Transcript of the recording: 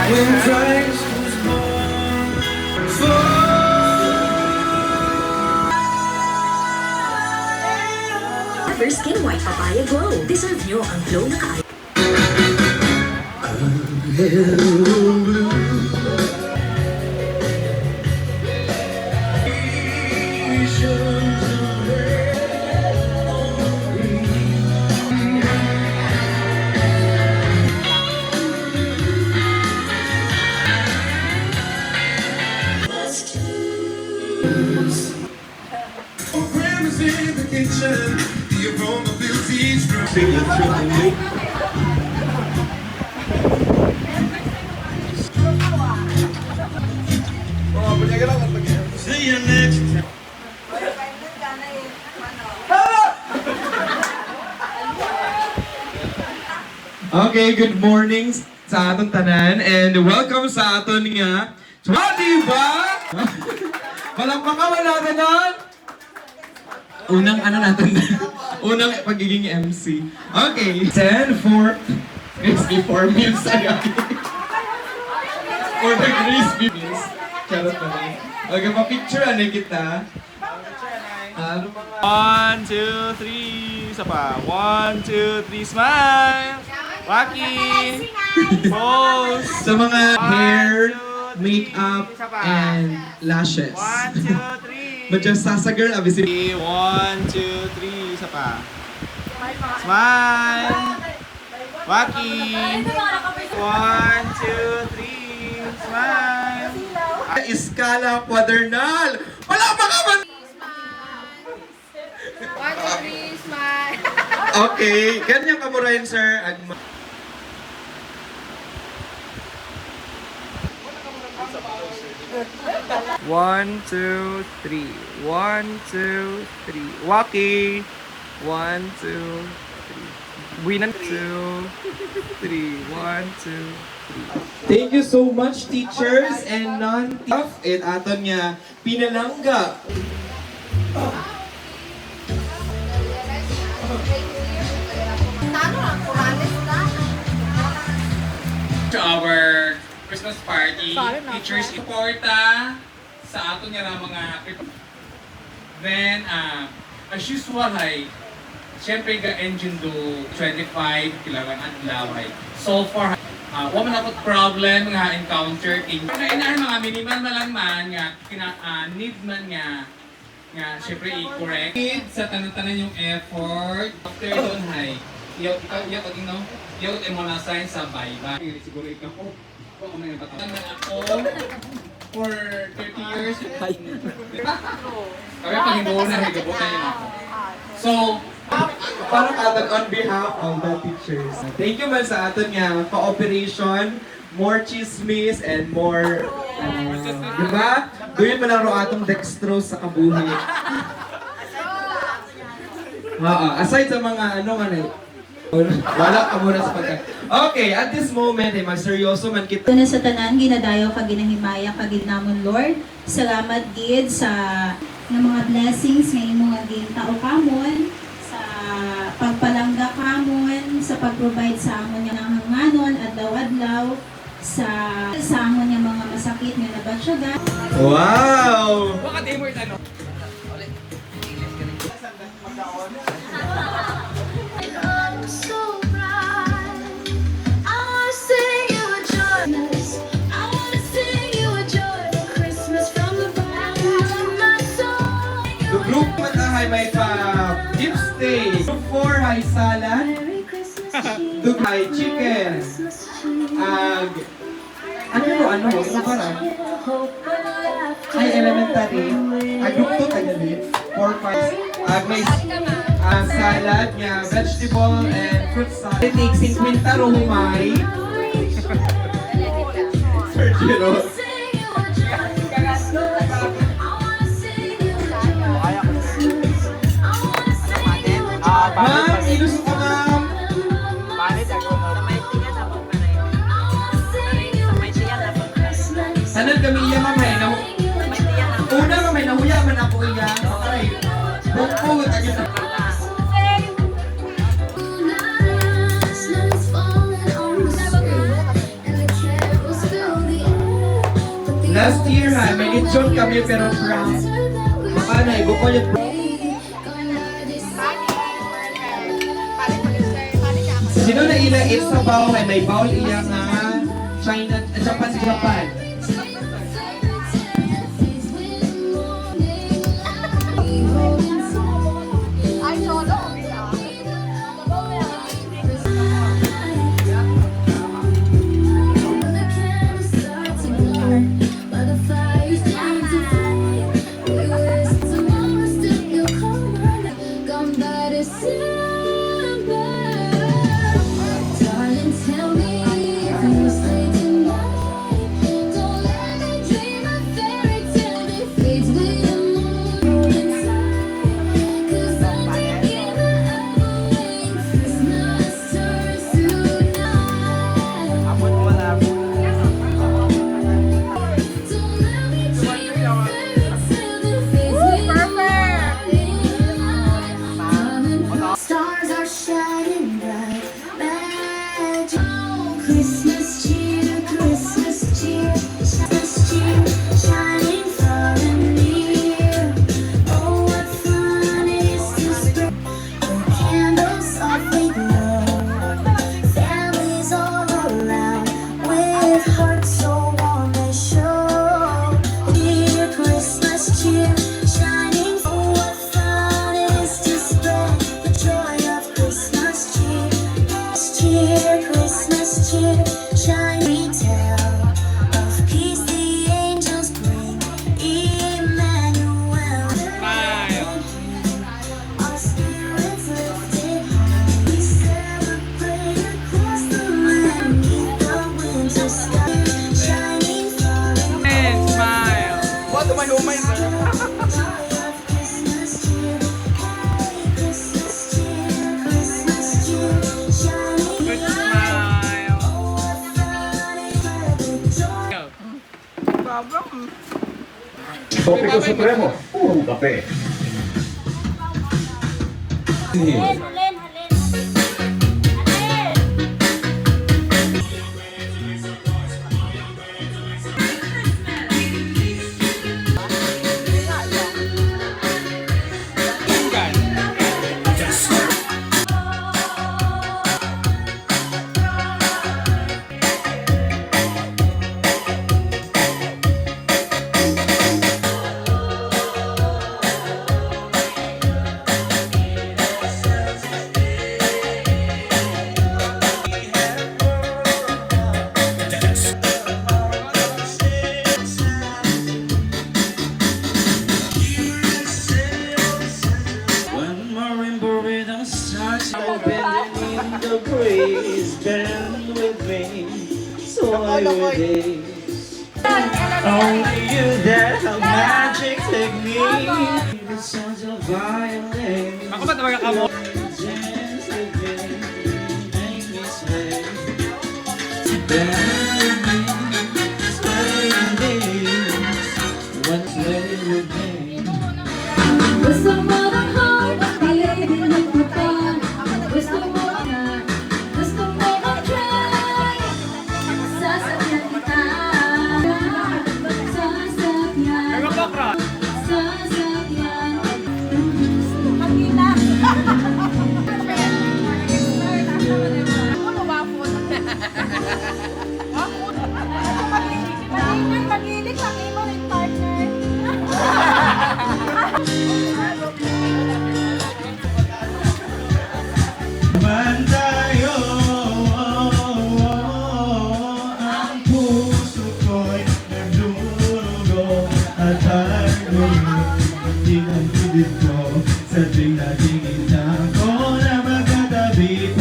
When Christ was born for First Skin White Papaya Glow. Deserve nyo ang glow na kaayos. Grandma's in the kitchen. The aroma fills each room. See you next time. Okay, good morning sa atong tanan and welcome sa aton nga. Diba? Walang pakawan natin nun. Unang ano natin unang pagiging MC. Okay, 10 for crispy 4 meals agad. For the crispy meals. Charot na lang. Okay, pa-picture ano kita. Ano mga 1, 2, 3, isa pa. 1, 2, 3, smile! Rocky! Pose! sa mga hair, 1, 2, 3, makeup, isa pa. and lashes. 1, 2, 3. But just sa girl, obviously. 1, 2, 3, isa pa. Smile! Rocky! 1, 2, 3, smile! Iskala quadernal. Wala pa ka man! 1, 2, 3, smile! Okay, ganyan ka mo rin, sir. One, two, three. 1, 2, 3. Waki. 1, 2, 3. Winan. 2, 3. 1, 2, 3. Thank you so much, teachers and non-teach. It aton nga pinalangga. To our Christmas party, teachers iporta sa ato nga na mga then as usual ay syempre ga engine do 25 kilawan at laway. So far wala na pud problem nga encounter in inahin mga minimal na lang man nga need man nga syempre i-correct sa tanan-tanan yung effort after doon hay yaw mo na sign sa Bible. Siguro ikaw ko. Kung may nabataan ako for 30 years. Kaya pag hindi mo na higabutan yun ako. So, Para aton on behalf of the teachers. Thank you man sa aton nga cooperation, more chismis and more diba? Doon man lang ro atong dextrose sa kabuhi. Aside sa mga ano nga na wala ka muna sa pagka. Okay, at this moment, magseryoso man kita. Ito na sa tanan, ginadayo ka ginahimaya ka ginamon Lord. Salamat gid sa ng mga blessings nga imo nga gintao kamon sa pagpalangga kamon sa pag-provide sa amon nga nanganganon adlaw-adlaw sa amon nga mga masakit nga nabatsyagan. Wow! The group matahay may pa gift stay. Group 4 hay salad. Group hay chicken. Ano parang ay elementary. Group 2 tayo din. 4 parts. May salad nga vegetable and fruit salad. It takes 50 ro humay. Sergio. Ma'am, ilus ko ma'am. Sanan kami iya ma'am hay na. Una ma'am may nahuya man ako iya. Ay. Bukod agad na. Last year ha, may lechon kami pero from paano, ibukol yung sino na ila it's sa bowl ay may bowl iya nga China, Japan. Ay, solo. Tell me if you stay tonight. Don't let me dream a fairy tale that fades with the moon inside. 'Cause I'm taking away. Christmas turns to night. Don't let me dream a fairy tale that fades with the moonlight. Stars are shining bright. Christmas cheer, Christmas cheer, Christmas cheer, shining far and near. Oh, what fun it is to spread the candles softly glow. Families all around with hearts so warm they show. Dear Christmas cheer, shining. Oh, what fun it is to spread the joy of Christmas cheer. Cheer, Christmas cheer, shine, tell of peace the angels bring. Emmanuel, our spirits lifted high. We celebrate across the land, 'neath the winter sky, shining far and And smile. What am I doing? Christmas cheer, hey, Christmas cheer, Christmas cheer, shining Good light. smile. Oh, what fun it is to joy. Go. Topiko Supremo, puro kape. One more rainbow rhythm starts bending in the breeze. Bend with me, so I will days. Only you that have magic technique. The sounds of violin. Ako ba talaga ka mo? Dance with me, make me sway. Bend with me, sway with me. One sway with me. Gusto mo ng heart, baby, nagpupan. Gusto mo na, gusto mo mag-try. Sasakyan kita. Sasakyan. Sasakyan. Ano ba po? Maglilig lang, imo rin partner. Man tayo, ang puso ko'y nagdurugo at harmony. Tinagpilid ko sa tuwing natingin ako na magkatabi